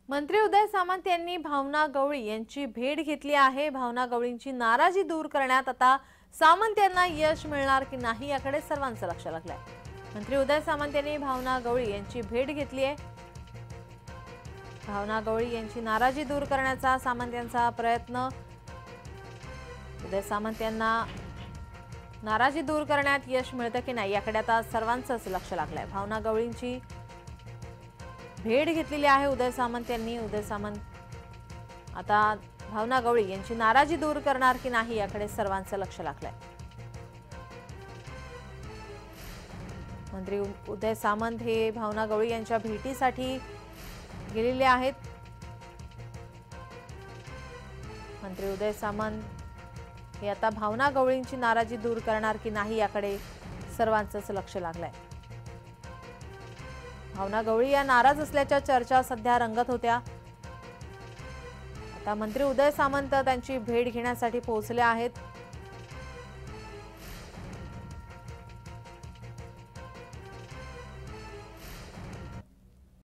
मंत्री उदय सामंत यांनी भावना गवळी यांची भेट घेतली आहे। भावना गवळींची नाराजी दूर करण्यात आता सामंत यांना यश मिळणार की नाही याकडे सर्वांचं लक्ष लागलंय। मंत्री उदय सामंत यांनी भावना गवळी यांची भेट घेतली आहे। भावना गवळी यांची नाराजी दूर करण्याचा सामंत यांचा प्रयत्न। उदय सामंत यांना नाराजी दूर करण्यात यश मिळतं की नाही याकडे आता सर्वांचंच लक्ष लागलंय। भावना गवळींची भेट घेतलेली आहे उदय सामंत यांनी। उदय सामंत आता भावना गवळी यांची नाराजी दूर करणार की नाही याकडे सर्वांचं लक्ष लागलंय। मंत्री उदय सामंत हे भावना गवळी यांच्या भेटीसाठी गेलेले आहेत। मंत्री उदय सामंत हे आता भावना गवळींची नाराजी दूर करणार की नाही याकडे सर्वांचंच लक्ष लागलंय। भावना गवळी या नाराज असल्याच्या चर्चा सध्या रंगत होत्या। आता मंत्री उदय सामंत त्यांची भेट घेण्यासाठी पोहोचले आहेत।